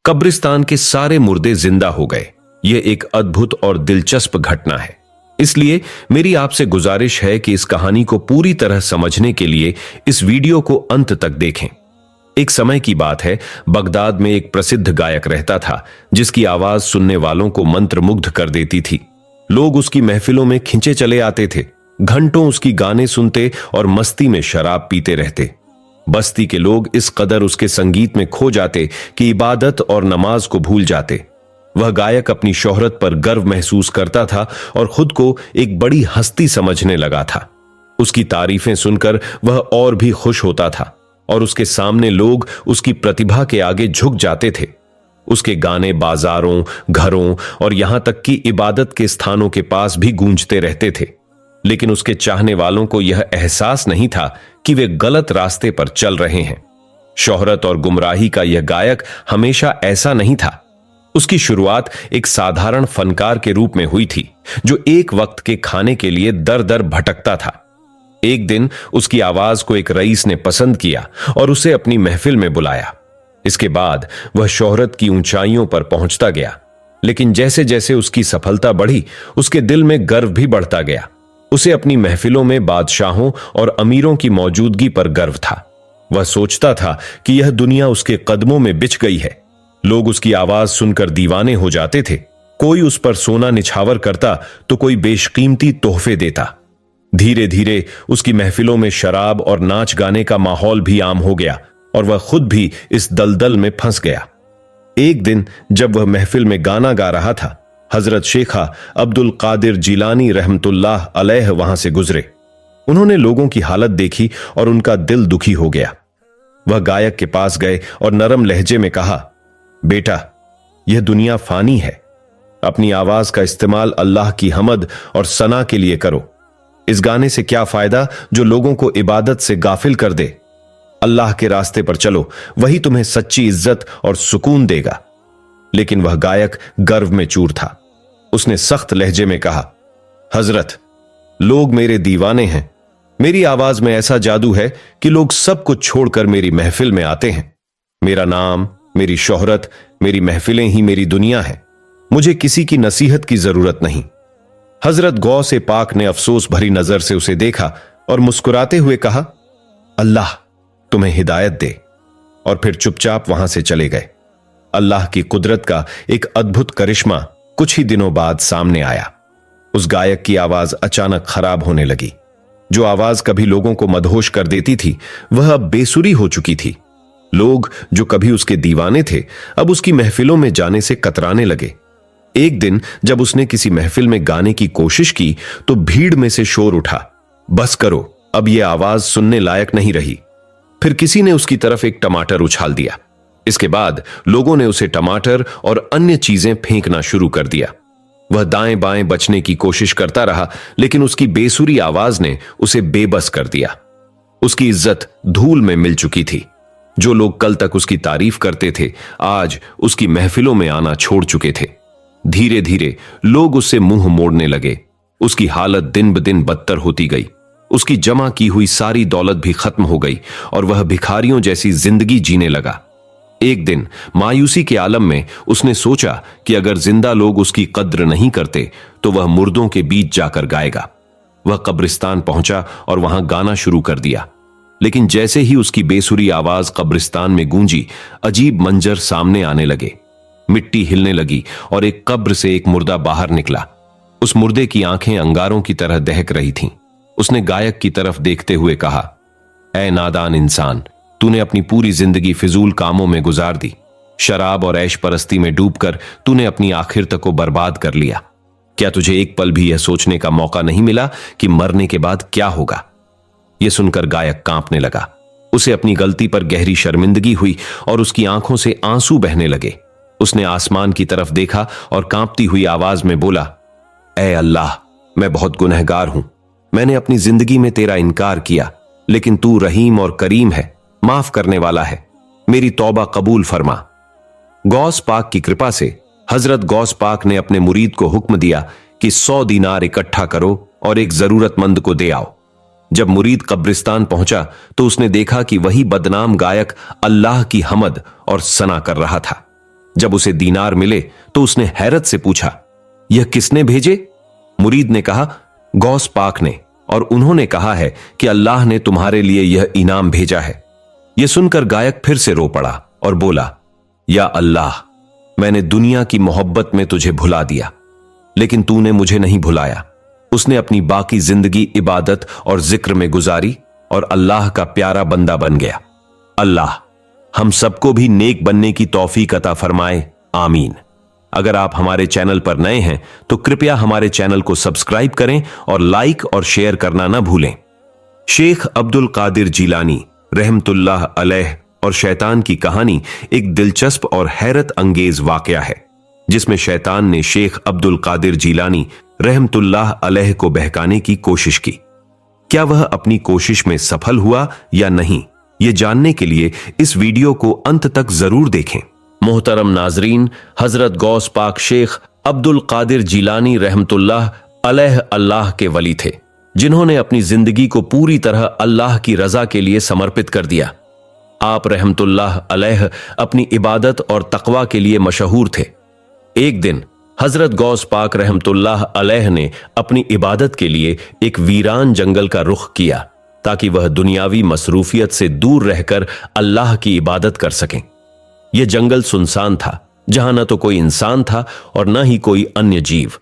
कब्रिस्तान के सारे मुर्दे जिंदा हो गए। यह एक अद्भुत और दिलचस्प घटना है। इसलिए मेरी आपसे गुजारिश है कि इस कहानी को पूरी तरह समझने के लिए इस वीडियो को अंत तक देखें। एक समय की बात है, बगदाद में एक प्रसिद्ध गायक रहता था जिसकी आवाज सुनने वालों को मंत्रमुग्ध कर देती थी। लोग उसकी महफिलों में खिंचे चले आते थे, घंटों उसकी गाने सुनते और मस्ती में शराब पीते रहते। बस्ती के लोग इस कदर उसके संगीत में खो जाते कि इबादत और नमाज को भूल जाते। वह गायक अपनी शोहरत पर गर्व महसूस करता था और खुद को एक बड़ी हस्ती समझने लगा था। उसकी तारीफें सुनकर वह और भी खुश होता था और उसके सामने लोग उसकी प्रतिभा के आगे झुक जाते थे। उसके गाने बाजारों, घरों और यहां तक कि इबादत के स्थानों के पास भी गूंजते रहते थे। लेकिन उसके चाहने वालों को यह एहसास नहीं था कि वे गलत रास्ते पर चल रहे हैं। शोहरत और गुमराही का यह गायक हमेशा ऐसा नहीं था। उसकी शुरुआत एक साधारण फनकार के रूप में हुई थी, जो एक वक्त के खाने के लिए दर दर भटकता था। एक दिन उसकी आवाज को एक रईस ने पसंद किया और उसे अपनी महफिल में बुलाया। इसके बाद वह शोहरत की ऊंचाइयों पर पहुंचता गया। लेकिन जैसे जैसे उसकी सफलता बढ़ी, उसके दिल में गर्व भी बढ़ता गया। उसे अपनी महफिलों में बादशाहों और अमीरों की मौजूदगी पर गर्व था। वह सोचता था कि यह दुनिया उसके कदमों में बिछ गई है। लोग उसकी आवाज सुनकर दीवाने हो जाते थे। कोई उस पर सोना निछावर करता तो कोई बेशकीमती तोहफे देता। धीरे धीरे उसकी महफिलों में शराब और नाच गाने का माहौल भी आम हो गया और वह खुद भी इस दलदल में फंस गया। एक दिन जब वह महफिल में गाना गा रहा था, हजरत शेखा अब्दुल कादिर जिलानी रहमतुल्लाह अलैह वहां से गुजरे। उन्होंने लोगों की हालत देखी और उनका दिल दुखी हो गया। वह गायक के पास गए और नरम लहजे में कहा, बेटा, यह दुनिया फानी है। अपनी आवाज का इस्तेमाल अल्लाह की हमद और सना के लिए करो। इस गाने से क्या फायदा जो लोगों को इबादत से गाफिल कर दे। अल्लाह के रास्ते पर चलो, वही तुम्हें सच्ची इज्जत और सुकून देगा। लेकिन वह गायक गर्व में चूर था। उसने सख्त लहजे में कहा, हजरत, लोग मेरे दीवाने हैं। मेरी आवाज में ऐसा जादू है कि लोग सब कुछ छोड़कर मेरी महफिल में आते हैं। मेरा नाम, मेरी शोहरत, मेरी महफिलें ही मेरी दुनिया है। मुझे किसी की नसीहत की जरूरत नहीं। हजरत गौसे पाक ने अफसोस भरी नजर से उसे देखा और मुस्कुराते हुए कहा, अल्लाह तुम्हें हिदायत दे, और फिर चुपचाप वहां से चले गए। अल्लाह की कुदरत का एक अद्भुत करिश्मा कुछ ही दिनों बाद सामने आया। उस गायक की आवाज अचानक खराब होने लगी। जो आवाज कभी लोगों को मदहोश कर देती थी, वह अब बेसुरी हो चुकी थी। लोग जो कभी उसके दीवाने थे, अब उसकी महफिलों में जाने से कतराने लगे। एक दिन जब उसने किसी महफिल में गाने की कोशिश की तो भीड़ में से शोर उठा, बस करो, अब यह आवाज सुनने लायक नहीं रही। फिर किसी ने उसकी तरफ एक टमाटर उछाल दिया। इसके बाद लोगों ने उसे टमाटर और अन्य चीजें फेंकना शुरू कर दिया। वह दाएं बाएं बचने की कोशिश करता रहा, लेकिन उसकी बेसुरी आवाज ने उसे बेबस कर दिया। उसकी इज्जत धूल में मिल चुकी थी। जो लोग कल तक उसकी तारीफ करते थे, आज उसकी महफिलों में आना छोड़ चुके थे। धीरे धीरे लोग उससे मुंह मोड़ने लगे। उसकी हालत दिन ब दिन बदतर होती गई। उसकी जमा की हुई सारी दौलत भी खत्म हो गई और वह भिखारियों जैसी जिंदगी जीने लगा। एक दिन मायूसी के आलम में उसने सोचा कि अगर जिंदा लोग उसकी कद्र नहीं करते तो वह मुर्दों के बीच जाकर गाएगा। वह कब्रिस्तान पहुंचा और वहां गाना शुरू कर दिया। लेकिन जैसे ही उसकी बेसुरी आवाज कब्रिस्तान में गूंजी, अजीब मंजर सामने आने लगे। मिट्टी हिलने लगी और एक कब्र से एक मुर्दा बाहर निकला। उस मुर्दे की आंखें अंगारों की तरह दहक रही थीं। उसने गायक की तरफ देखते हुए कहा, ऐ नादान इंसान, तूने अपनी पूरी जिंदगी फिजूल कामों में गुजार दी। शराब और ऐश परस्ती में डूबकर तूने अपनी आखिर तक को बर्बाद कर लिया। क्या तुझे एक पल भी यह सोचने का मौका नहीं मिला कि मरने के बाद क्या होगा? यह सुनकर गायक कांपने लगा। उसे अपनी गलती पर गहरी शर्मिंदगी हुई और उसकी आंखों से आंसू बहने लगे। उसने आसमान की तरफ देखा और कांपती हुई आवाज में बोला, ऐ अल्लाह, मैं बहुत गुनहगार हूं। मैंने अपनी जिंदगी में तेरा इनकार किया, लेकिन तू रहीम और करीम है, माफ करने वाला है। मेरी तौबा कबूल फरमा। गौस पाक की कृपा से हजरत गौस पाक ने अपने मुरीद को हुक्म दिया कि 100 दीनार इकट्ठा करो और एक जरूरतमंद को दे आओ। जब मुरीद कब्रिस्तान पहुंचा तो उसने देखा कि वही बदनाम गायक अल्लाह की हमद और सना कर रहा था। जब उसे दीनार मिले तो उसने हैरत से पूछा, यह किसने भेजे? मुरीद ने कहा, गौस पाक ने, और उन्होंने कहा है कि अल्लाह ने तुम्हारे लिए यह इनाम भेजा है। यह सुनकर गायक फिर से रो पड़ा और बोला, या अल्लाह, मैंने दुनिया की मोहब्बत में तुझे भुला दिया, लेकिन तूने मुझे नहीं भुलाया। उसने अपनी बाकी जिंदगी इबादत और जिक्र में गुजारी और अल्लाह का प्यारा बंदा बन गया। अल्लाह हम सबको भी नेक बनने की तौफीक अता फरमाए, आमीन। अगर आप हमारे चैनल पर नए हैं तो कृपया हमारे चैनल को सब्सक्राइब करें और लाइक और शेयर करना ना भूलें। शेख अब्दुल कादिर जीलानी रहमतुल्लाह अलैह और शैतान की कहानी एक दिलचस्प और हैरत अंगेज वाकया है, जिसमें शैतान ने शेख अब्दुल कादिर जीलानी रहमतुल्लाह अलैह को बहकाने की कोशिश की। क्या वह अपनी कोशिश में सफल हुआ या नहीं, ये जानने के लिए इस वीडियो को अंत तक जरूर देखें। मोहतरम नाजरीन, हजरत गौस पाक शेख अब्दुल कादिर जीलानी रहमतुल्लाह अलैह अल्लाह के वली थे, जिन्होंने अपनी जिंदगी को पूरी तरह अल्लाह की रजा के लिए समर्पित कर दिया। आप रहमतुल्लाह अलैह अपनी इबादत और तकवा के लिए मशहूर थे। एक दिन हजरत गौस पाक रहमतुल्लाह अलैह ने अपनी इबादत के लिए एक वीरान जंगल का रुख किया, ताकि वह दुनियावी मसरूफियत से दूर रहकर अल्लाह की इबादत कर सकें। यह जंगल सुनसान था, जहां न तो कोई इंसान था और न ही कोई अन्य जीव।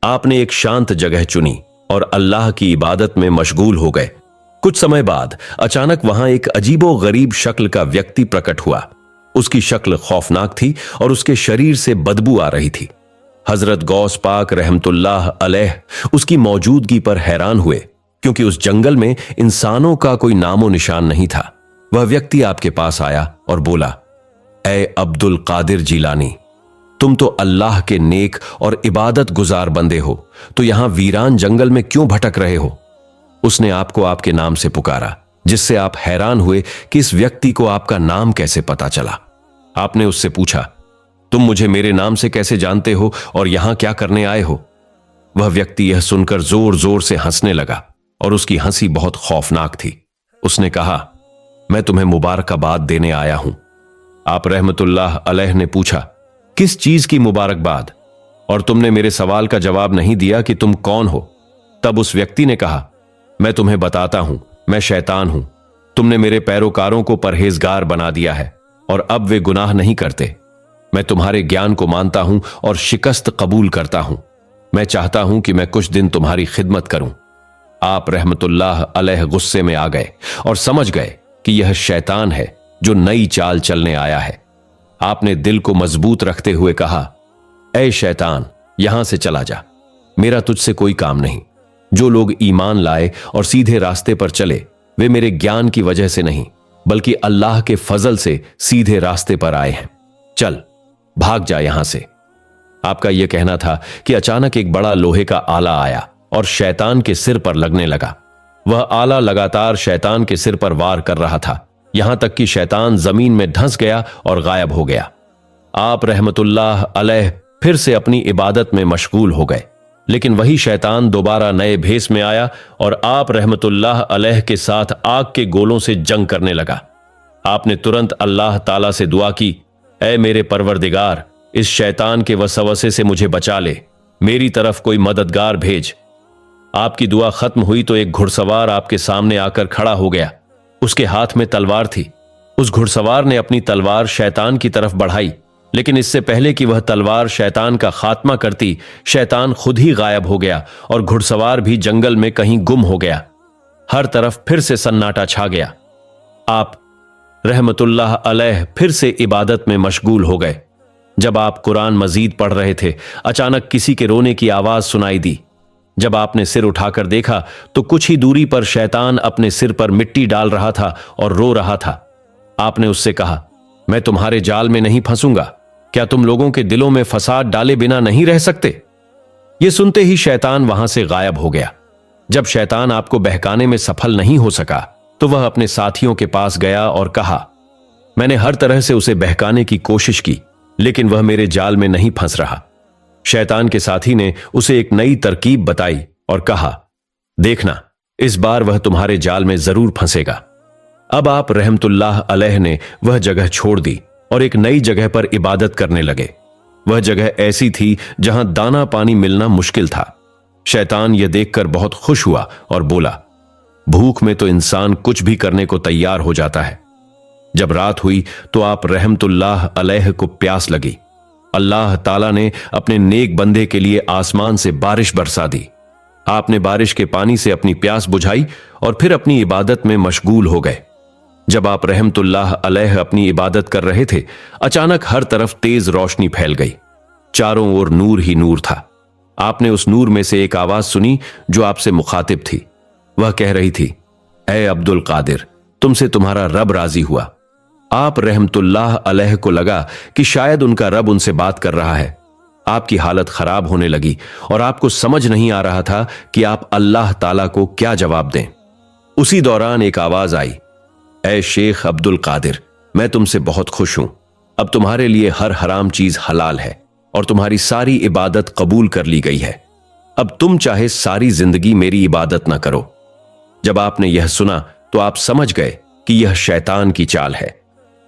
आपने एक शांत जगह चुनी और अल्लाह की इबादत में मशगूल हो गए। कुछ समय बाद अचानक वहां एक अजीबो गरीब शक्ल का व्यक्ति प्रकट हुआ। उसकी शक्ल खौफनाक थी और उसके शरीर से बदबू आ रही थी। हजरत गौस पाक रहमतुल्लाह अलैह उसकी मौजूदगी पर हैरान हुए, क्योंकि उस जंगल में इंसानों का कोई नामो निशान नहीं था। वह व्यक्ति आपके पास आया और बोला, ए अब्दुल कादिर जीलानी, तुम तो अल्लाह के नेक और इबादत गुजार बंदे हो, तो यहां वीरान जंगल में क्यों भटक रहे हो? उसने आपको आपके नाम से पुकारा, जिससे आप हैरान हुए कि इस व्यक्ति को आपका नाम कैसे पता चला। आपने उससे पूछा, तुम मुझे मेरे नाम से कैसे जानते हो और यहां क्या करने आए हो? वह व्यक्ति यह सुनकर जोर जोर से हंसने लगा और उसकी हंसी बहुत खौफनाक थी। उसने कहा, मैं तुम्हें मुबारकबाद देने आया हूं। आप रहमतुल्लाह अलैह ने पूछा, किस चीज की मुबारकबाद? और तुमने मेरे सवाल का जवाब नहीं दिया कि तुम कौन हो। तब उस व्यक्ति ने कहा, मैं तुम्हें बताता हूं, मैं शैतान हूं। तुमने मेरे पैरोकारों को परहेजगार बना दिया है और अब वे गुनाह नहीं करते। मैं तुम्हारे ज्ञान को मानता हूं और शिकस्त कबूल करता हूं। मैं चाहता हूं कि मैं कुछ दिन तुम्हारी खिदमत करूं। आप रहमतुल्लाह अलैह गुस्से में आ गए और समझ गए कि यह शैतान है जो नई चाल चलने आया है। आपने दिल को मजबूत रखते हुए कहा, ऐ शैतान, यहां से चला जा, मेरा तुझसे कोई काम नहीं। जो लोग ईमान लाए और सीधे रास्ते पर चले, वे मेरे ज्ञान की वजह से नहीं, बल्कि अल्लाह के फजल से सीधे रास्ते पर आए हैं। चल भाग जा यहां से। आपका यह कहना था कि अचानक एक बड़ा लोहे का आला आया और शैतान के सिर पर लगने लगा। वह आला लगातार शैतान के सिर पर वार कर रहा था, यहां तक कि शैतान जमीन में धंस गया और गायब हो गया। आप रहमतुल्लाह अलैह फिर से अपनी इबादत में मशगूल हो गए, लेकिन वही शैतान दोबारा नए भेस में आया और आप रहमतुल्लाह अलैह के साथ आग के गोलों से जंग करने लगा। आपने तुरंत अल्लाह ताला से दुआ की, ऐ मेरे परवरदिगार, इस शैतान के वसवसे से मुझे बचा ले, मेरी तरफ कोई मददगार भेज। आपकी दुआ खत्म हुई तो एक घुड़सवार आपके सामने आकर खड़ा हो गया। उसके हाथ में तलवार थी। उस घुड़सवार ने अपनी तलवार शैतान की तरफ बढ़ाई, लेकिन इससे पहले कि वह तलवार शैतान का खात्मा करती, शैतान खुद ही गायब हो गया और घुड़सवार भी जंगल में कहीं गुम हो गया। हर तरफ फिर से सन्नाटा छा गया। आप रहमतुल्लाह अलैह फिर से इबादत में मशगूल हो गए। जब आप कुरान मजीद पढ़ रहे थे, अचानक किसी के रोने की आवाज सुनाई दी। जब आपने सिर उठाकर देखा तो कुछ ही दूरी पर शैतान अपने सिर पर मिट्टी डाल रहा था और रो रहा था। आपने उससे कहा, मैं तुम्हारे जाल में नहीं फंसूंगा, क्या तुम लोगों के दिलों में फसाद डाले बिना नहीं रह सकते? यह सुनते ही शैतान वहां से गायब हो गया। जब शैतान आपको बहकाने में सफल नहीं हो सका तो वह अपने साथियों के पास गया और कहा, मैंने हर तरह से उसे बहकाने की कोशिश की, लेकिन वह मेरे जाल में नहीं फंस रहा। शैतान के साथी ने उसे एक नई तरकीब बताई और कहा, देखना, इस बार वह तुम्हारे जाल में जरूर फंसेगा। अब आप रहमतुल्लाह अलैह ने वह जगह छोड़ दी और एक नई जगह पर इबादत करने लगे। वह जगह ऐसी थी जहां दाना पानी मिलना मुश्किल था। शैतान यह देखकर बहुत खुश हुआ और बोला, भूख में तो इंसान कुछ भी करने को तैयार हो जाता है। जब रात हुई तो आप रहमतुल्लाह अलैह को प्यास लगी। अल्लाह ताला ने अपने नेक बंदे के लिए आसमान से बारिश बरसा दी। आपने बारिश के पानी से अपनी प्यास बुझाई और फिर अपनी इबादत में मशगूल हो गए। जब आप रहमतुल्लाह अलैह अपनी इबादत कर रहे थे, अचानक हर तरफ तेज रोशनी फैल गई। चारों ओर नूर ही नूर था। आपने उस नूर में से एक आवाज सुनी जो आपसे मुखातिब थी। वह कह रही थी, ऐ अब्दुल कादिर, तुमसे तुम्हारा रब राजी हुआ। आप रहमतुल्लाह अलैह को लगा कि शायद उनका रब उनसे बात कर रहा है। आपकी हालत खराब होने लगी और आपको समझ नहीं आ रहा था कि आप अल्लाह ताला को क्या जवाब दें। उसी दौरान एक आवाज आई, ऐ शेख अब्दुल कादिर, मैं तुमसे बहुत खुश हूं। अब तुम्हारे लिए हर हराम चीज हलाल है और तुम्हारी सारी इबादत कबूल कर ली गई है। अब तुम चाहे सारी जिंदगी मेरी इबादत ना करो। जब आपने यह सुना तो आप समझ गए कि यह शैतान की चाल है।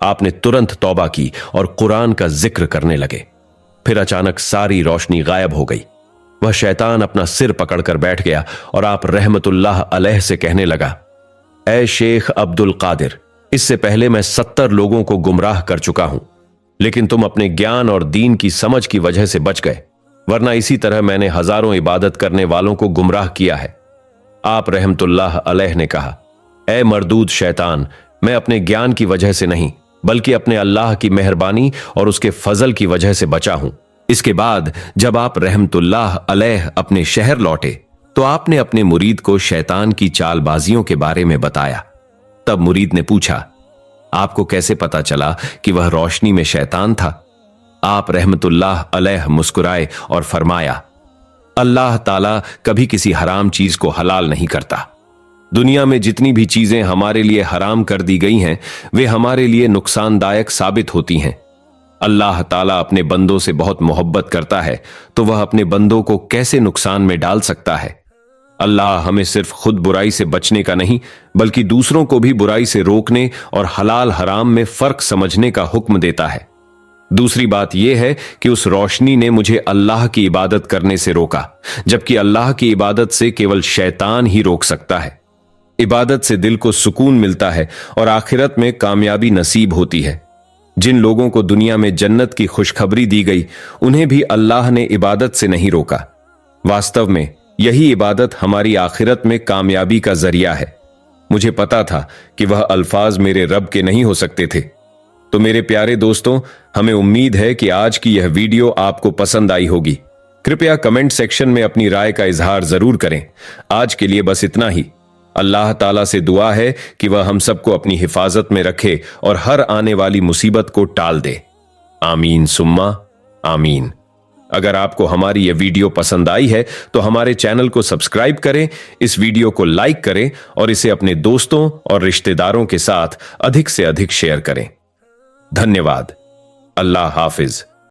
आपने तुरंत तौबा की और कुरान का जिक्र करने लगे। फिर अचानक सारी रोशनी गायब हो गई। वह शैतान अपना सिर पकड़कर बैठ गया और आप रहमतुल्लाह अलैह से कहने लगा, ऐ शेख अब्दुल कादिर, इससे पहले मैं 70 लोगों को गुमराह कर चुका हूं, लेकिन तुम अपने ज्ञान और दीन की समझ की वजह से बच गए, वरना इसी तरह मैंने हजारों इबादत करने वालों को गुमराह किया है। आप रहमतुल्लाह अलैह ने कहा, ऐ मरदूद शैतान, मैं अपने ज्ञान की वजह से नहीं बल्कि अपने अल्लाह की मेहरबानी और उसके फजल की वजह से बचा हूं। इसके बाद जब आप रहमतुल्लाह अलैह अपने शहर लौटे तो आपने अपने मुरीद को शैतान की चालबाजियों के बारे में बताया। तब मुरीद ने पूछा, आपको कैसे पता चला कि वह रोशनी में शैतान था? आप रहमतुल्लाह अलैह मुस्कुराए और फरमाया, अल्लाह ताला कभी किसी हराम चीज को हलाल नहीं करता। दुनिया में जितनी भी चीजें हमारे लिए हराम कर दी गई हैं, वे हमारे लिए नुकसानदायक साबित होती हैं। अल्लाह ताला अपने बंदों से बहुत मोहब्बत करता है, तो वह अपने बंदों को कैसे नुकसान में डाल सकता है? अल्लाह हमें सिर्फ खुद बुराई से बचने का नहीं बल्कि दूसरों को भी बुराई से रोकने और हलाल हराम में फर्क समझने का हुक्म देता है। दूसरी बात यह है कि उस रोशनी ने मुझे अल्लाह की इबादत करने से रोका, जबकि अल्लाह की इबादत से केवल शैतान ही रोक सकता है। इबादत से दिल को सुकून मिलता है और आखिरत में कामयाबी नसीब होती है। जिन लोगों को दुनिया में जन्नत की खुशखबरी दी गई, उन्हें भी अल्लाह ने इबादत से नहीं रोका। वास्तव में यही इबादत हमारी आखिरत में कामयाबी का जरिया है। मुझे पता था कि वह अल्फाज मेरे रब के नहीं हो सकते थे। तो मेरे प्यारे दोस्तों, हमें उम्मीद है कि आज की यह वीडियो आपको पसंद आई होगी। कृपया कमेंट सेक्शन में अपनी राय का इजहार जरूर करें। आज के लिए बस इतना ही। अल्लाह ताला से दुआ है कि वह हम सबको अपनी हिफाजत में रखे और हर आने वाली मुसीबत को टाल दे। आमीन सुम्मा आमीन। अगर आपको हमारी यह वीडियो पसंद आई है तो हमारे चैनल को सब्सक्राइब करें, इस वीडियो को लाइक करें और इसे अपने दोस्तों और रिश्तेदारों के साथ अधिक से अधिक शेयर करें। धन्यवाद। अल्लाह हाफिज।